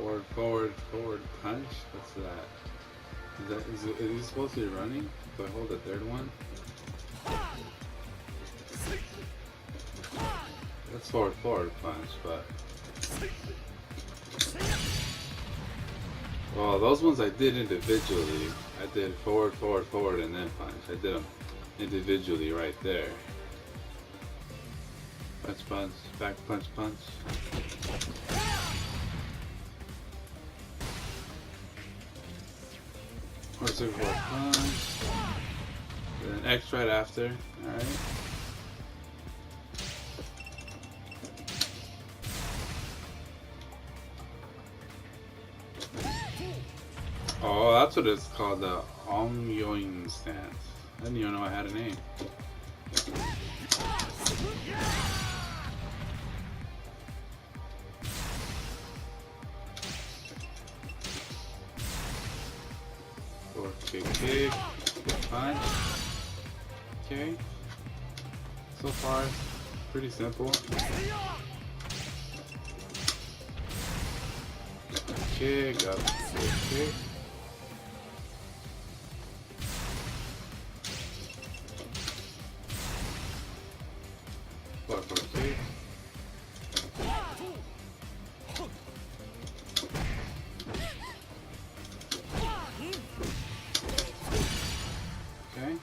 Forward punch. What's that? Is he supposed to be running? Do I hold the third one? That's forward punch, but well, those ones I did individually. I did forward, and then punch. I did them individually right there. Punch, back punch. Or circle punch. Then X right after. Alright. Oh, that's what it's called, the Om-yoing stance. I didn't even know I had a name. Kick, punch. Okay. So far, pretty simple. Kick, up, kick. Forward kick. Okay.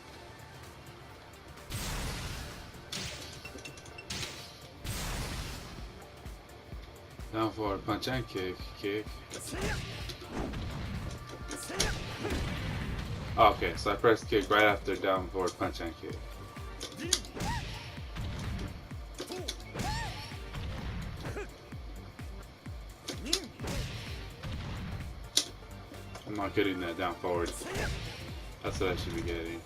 Down forward punch and kick. Okay, so I press kick right after down forward punch and kick. I'm not getting that down forward. That's what I should be getting.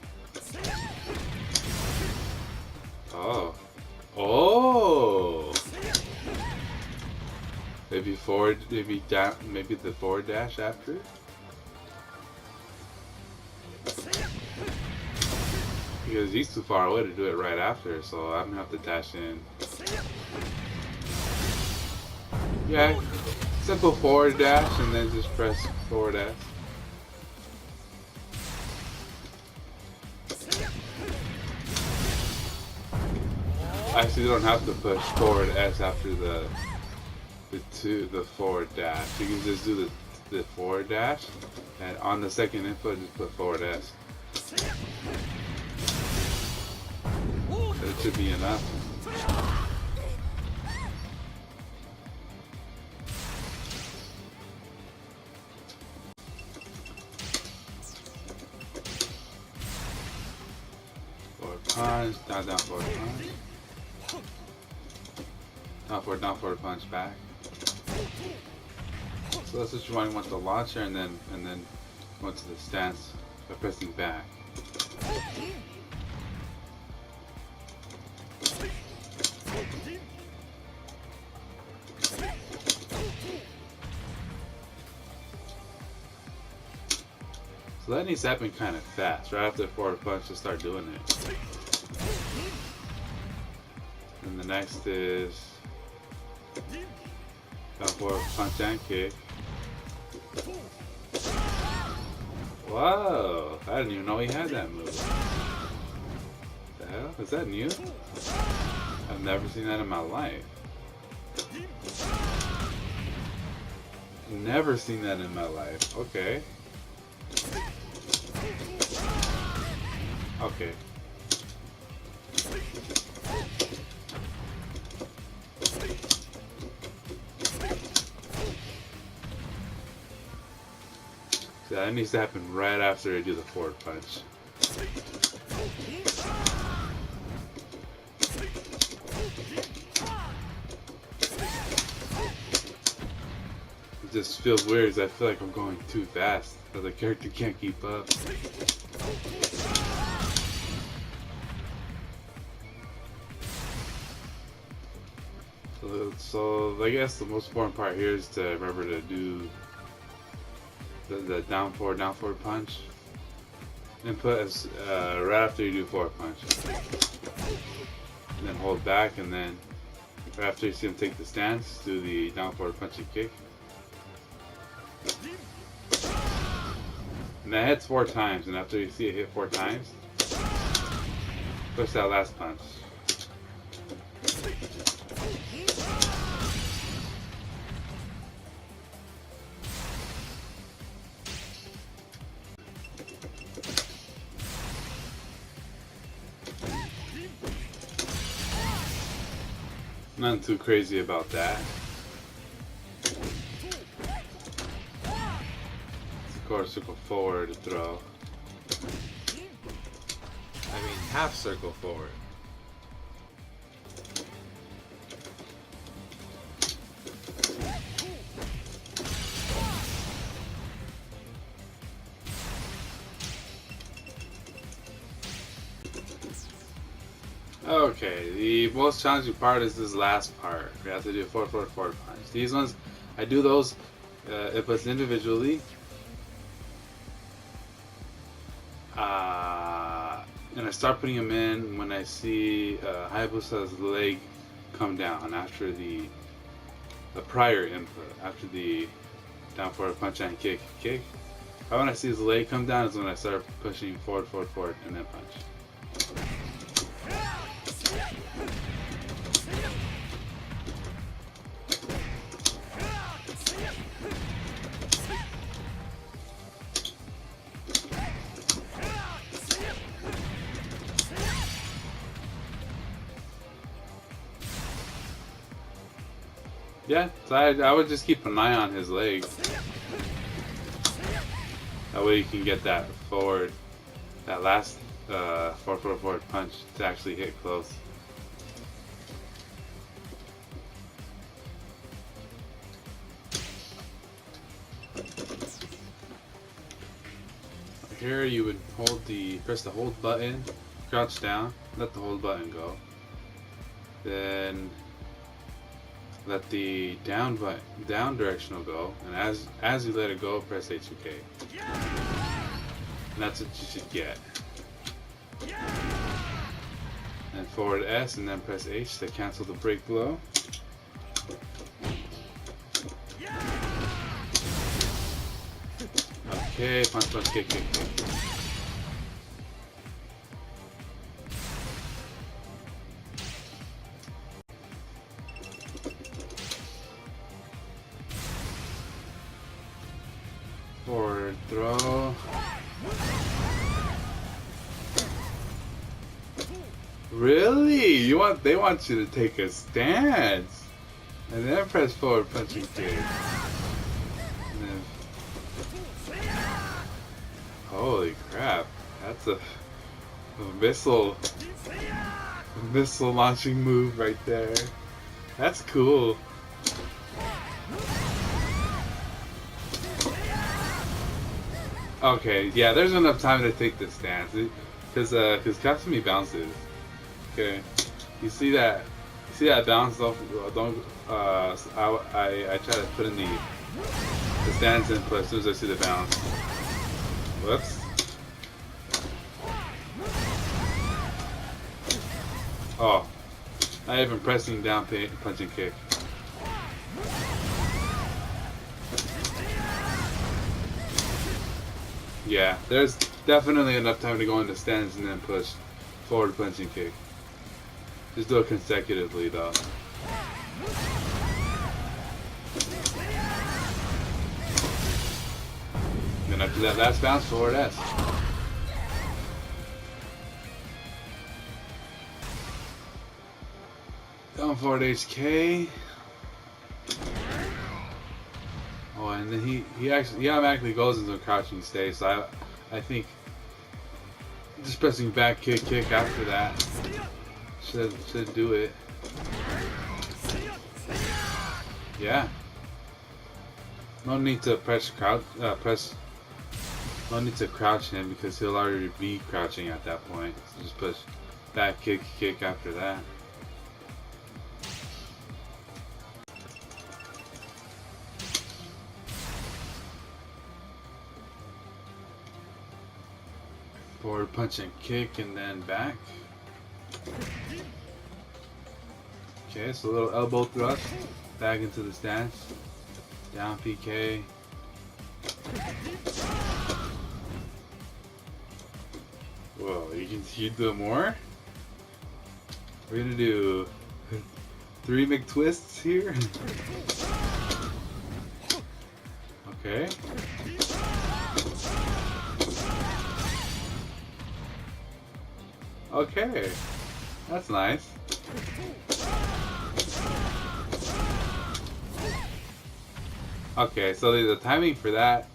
Oh! Maybe forward, maybe down, maybe the forward dash after? Because he's too far away to do it right after, so I'm gonna have to dash in. Yeah, simple forward dash and then just press forward S. Actually, you don't have to push forward S after the forward dash. You can just do the forward dash, and on the second input, just put forward S. That should be enough. Forward punch, down forward punch. Down forward punch back. So that's what you want the launcher, and then go into the stance by pressing back. So that needs to happen kind of fast, right after the forward punch to start doing it. And the next is down forward punch and kick. Whoa! I didn't even know he had that move. The hell? Is that new? I've never seen that in my life. Never seen that in my life. Okay. Okay. So that needs to happen right after I do the forward punch. It just feels weird as I feel like I'm going too fast, but the character can't keep up. So I guess the most important part here is to remember to do the down forward punch input as right after you do forward punch, and then hold back, and then right after you see him take the stance, do the down forward punch and kick. And that hits 4 times, and after you see it hit 4 times, push that last punch. Nothing too crazy about that. Of course, circle forward to throw. I mean, half circle forward. Okay, the most challenging part is this last part. We have to do a 4-4-4 punch. These ones, I do those inputs individually. And I start putting them in when I see Hayabusa's leg come down after the prior input, after the down forward punch and kick. Right when I see his leg come down is when I start pushing forward, and then punch. Yeah, so I would just keep an eye on his leg. That way you can get that forward, that last 4-4-4 punch to actually hit close. Here you would press the hold button, crouch down, let the hold button go. Then let the down directional go, and as you let it go, press H and K. And that's what you should get. And forward S, and then press H to cancel the break blow. Okay, punch, kick. Forward throw. Really? They want you to take a stance. And then press forward punching kick. And then, holy crap. That's a missile launching move right there. That's cool. Okay, yeah, there's enough time to take the stance, because Kasumi bounces. Okay, you see that bounce? Don't. I try to put in the stance input as soon as I see the bounce. Whoops. Oh, not even pressing down punch and kick. Yeah, there's definitely enough time to go into stance and then push forward punch and kick. Just do it consecutively though. Then after that last bounce, forward S. Down forward HK. Oh, and then he automatically goes into a crouching stay, so I think just pressing back kick after that should do it. Yeah. No need to no need to crouch him because he'll already be crouching at that point. So just push back kick after that. Forward punch and kick and then back. Okay, so a little elbow thrust back into the stance. Down PK. Whoa, you do more? We're gonna do 3 McTwists here. Okay. Okay. That's nice. Okay, so the timing for that,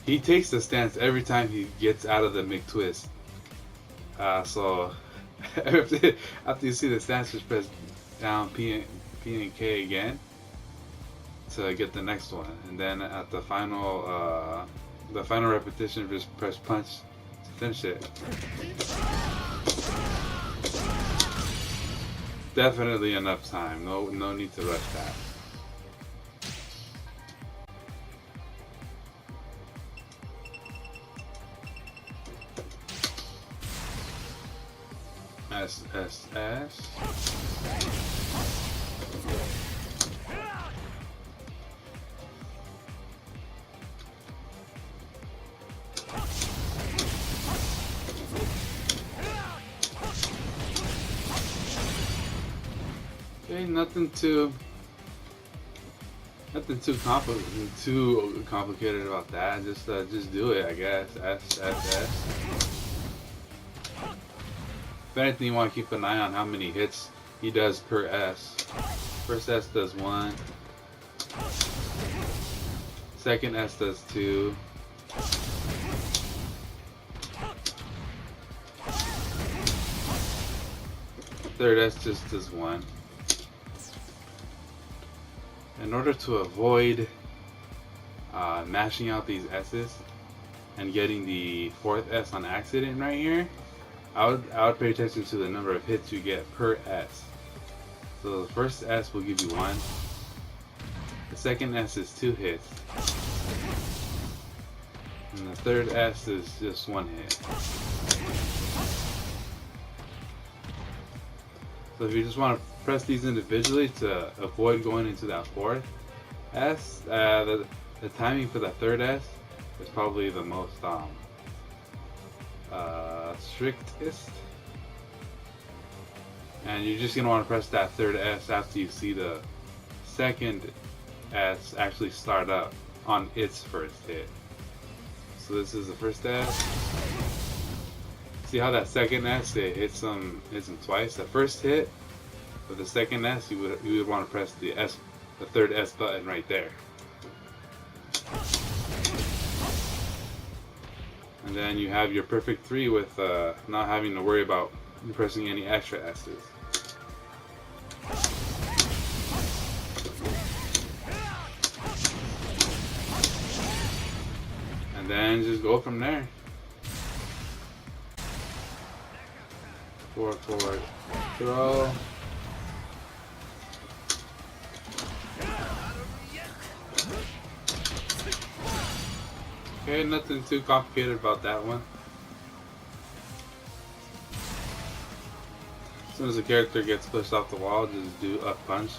he takes the stance every time he gets out of the McTwist. So after you see the stance, just press down P and K again to get the next one, and then at the final repetition, just press punch to finish it. Definitely enough time. No need to rush that. S. Okay, nothing too complicated about that. Just do it, I guess. S. If anything, you want to keep an eye on how many hits he does per S. First S does 1. Second S does 2. Third S just does 1. In order to avoid mashing out these S's and getting the 4th S on accident right here, I would pay attention to the number of hits you get per S. So the first S will give you 1. The second S is 2 hits. And the third S is just 1 hit. So if you just want to press these individually to avoid going into that 4th S, the timing for the third S is probably the most strictest, and you're just going to want to press that third S after you see the second S actually start up on its first hit. So this is the first S. See how that second S, it hits him twice. The first hit with the second S, you would want to press the third S button right there. And then you have your perfect 3 with not having to worry about pressing any extra S's. And then just go from there. Forward, throw. Okay, nothing too complicated about that one. As soon as the character gets pushed off the wall, just do up punch.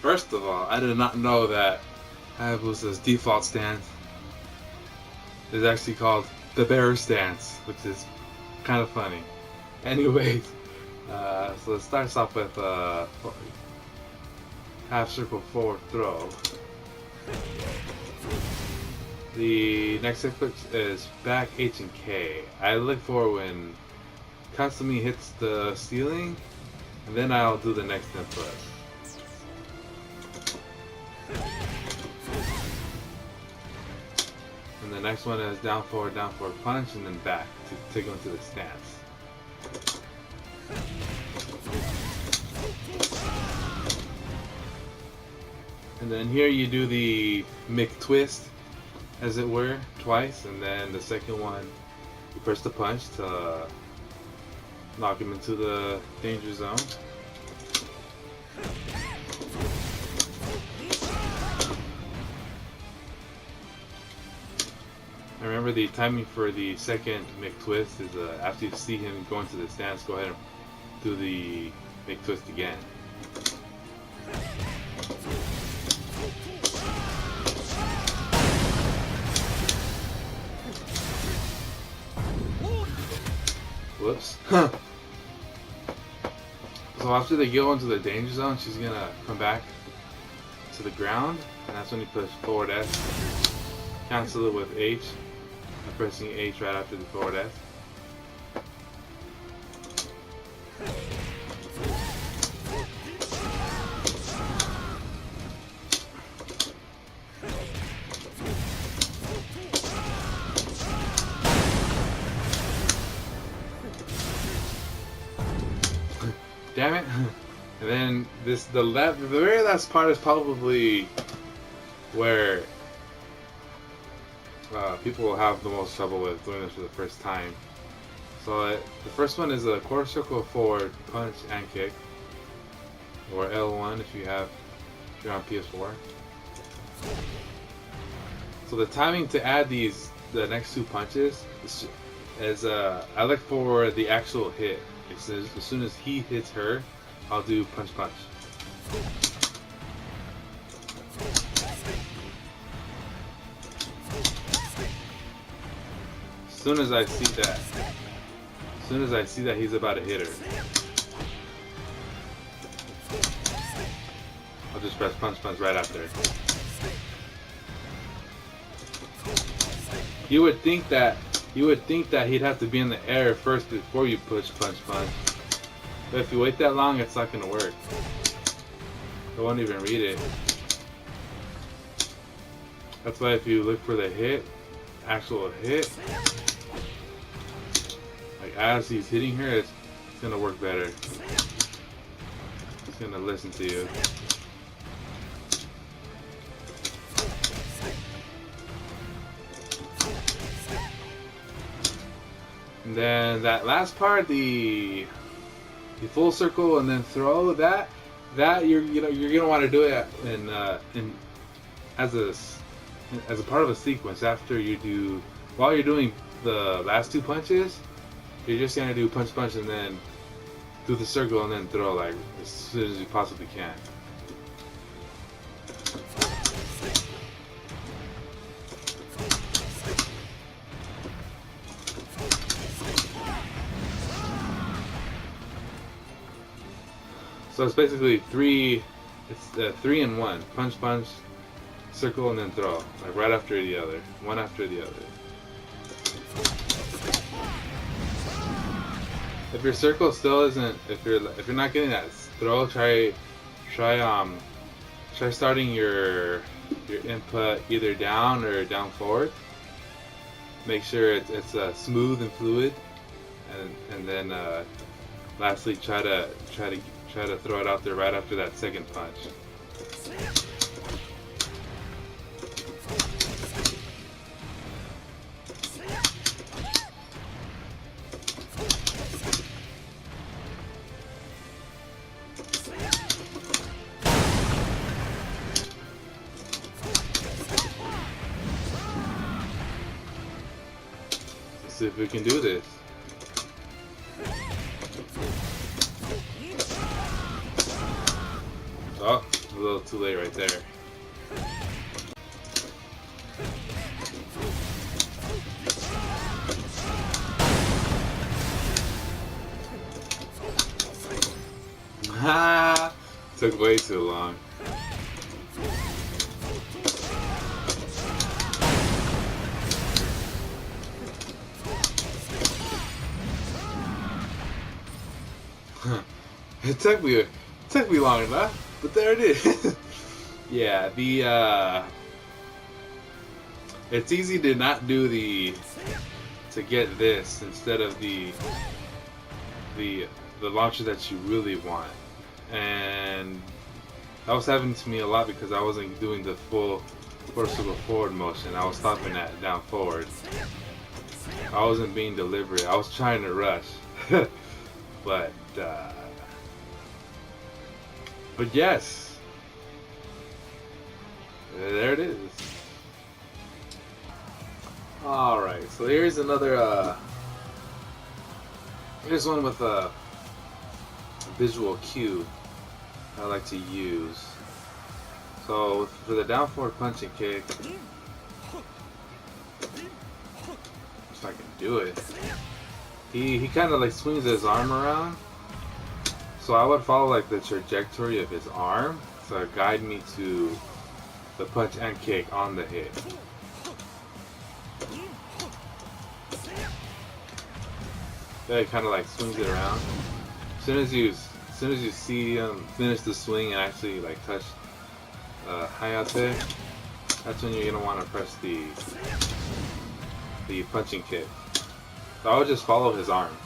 First of all, I did not know that Hayabusa's default stance is actually called the bear stance, which is kind of funny. Anyways, so it starts off with half circle forward throw. The next sequence is back H and K. I look for when Kasumi hits the ceiling, and then I'll do the next input. And the next one is down forward punch, and then back to go into the stance. And then here you do the McTwist, as it were, twice, and then the second one you press the punch to knock him into the danger zone. And remember, the timing for the second McTwist is after you see him go into the stance, go ahead and do the McTwist again. Whoops. So after they go into the danger zone, she's gonna come back to the ground, and that's when you push forward S. Cancel it with H. I'm pressing H right after the forward S. Damn it! And then the very last part is probably where people will have the most trouble with doing this for the first time. So the first one is a quarter circle forward punch and kick, or L1 if you're on PS4. So the timing to add the next two punches is I look for the actual hit. It says as soon as he hits her, I'll do punch punch. As soon as I see that he's about to hit her, I'll just press punch punch right after. You would think that he'd have to be in the air first before you push punch punch. But if you wait that long, it's not gonna work. I won't even read it. That's why if you look for the hit, actual hit, like as he's hitting her, it's gonna work better. It's gonna listen to you. And then that last part, the full circle and then throw, that you're gonna want to do it as a part of a sequence. After you do, while you're doing the last two punches, you're just gonna do punch punch and then do the circle and then throw, like as soon as you possibly can. So it's basically three in one. Punch, punch, circle, and then throw. Like right after the other. One after the other. If your circle still isn't, if you're not getting that throw, try starting your input either down or down forward. Make sure it's smooth and fluid, and then lastly try to throw it out there right after that second punch. Let's see if we can do this. Oh, a little too late right there. Ha! Took way too long. It took me long enough. But there it is. Yeah, it's easy to not do to get this instead of the launcher that you really want. And that was happening to me a lot because I wasn't doing the full quarter circle forward motion. I was stopping at down forward. I wasn't being deliberate. I was trying to rush. But yes, there it is. Alright, so here's another, here's one with a visual cue I like to use. So for the down forward punch and kick, if I can do it. He kind of like swings his arm around, so I would follow like the trajectory of his arm to guide me to the punch and kick on the hit. Then he kind of like swings it around. As soon as you see him finish the swing and actually like touch Hayate, that's when you're gonna want to press the punching kick. So I would just follow his arm.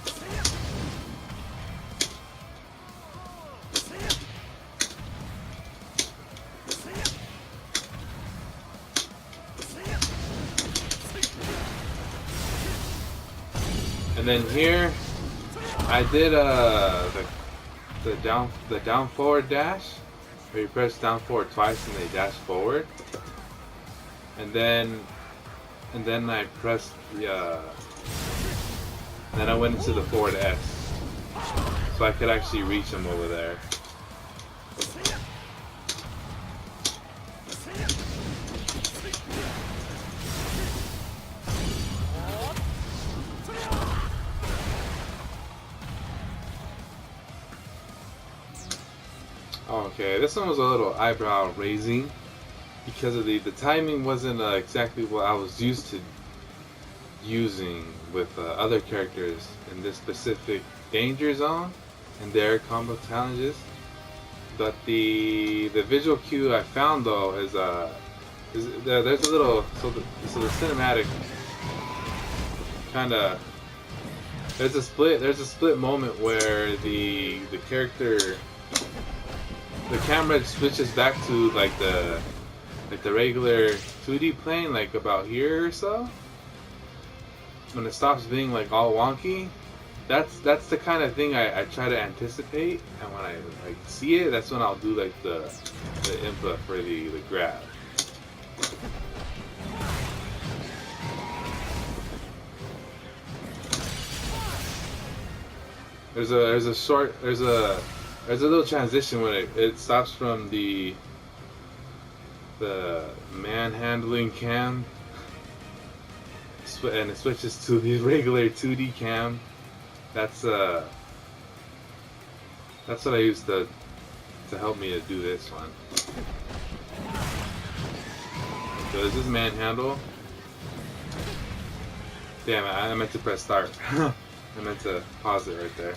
And then here, I did the down forward dash, where you press down forward twice and they dash forward. And then I pressed the then I went into the forward S, so I could actually reach him over there. Okay, this one was a little eyebrow raising because of the timing wasn't exactly what I was used to using with other characters in this specific danger zone and their combo challenges. But the visual cue I found though is there's a little so the cinematic kind of there's a split moment where the character, the camera switches back to like the regular 2D plane, like about here or so. When it stops being like all wonky, that's the kind of thing I try to anticipate, and when I like see it, that's when I'll do like the input for the grab. There's a little transition when it stops from the manhandling cam and it switches to the regular 2D cam. That's what I used to help me to do this one. So this is manhandle. Damn it, I meant to press start. I meant to pause it right there.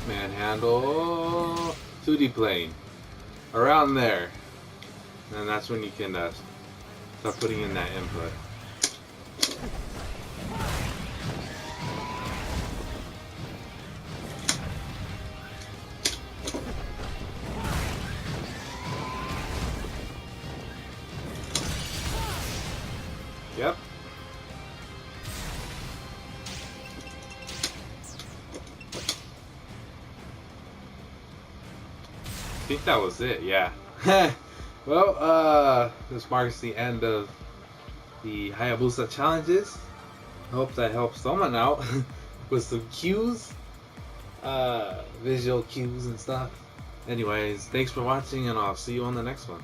Manhandle, 2D plane, around there, and that's when you can start putting in that input. Yep. I think that was it, yeah. Well, this marks the end of the Hayabusa challenges. I hope that helps someone out with some cues, visual cues and stuff. Anyways, thanks for watching, and I'll see you on the next one.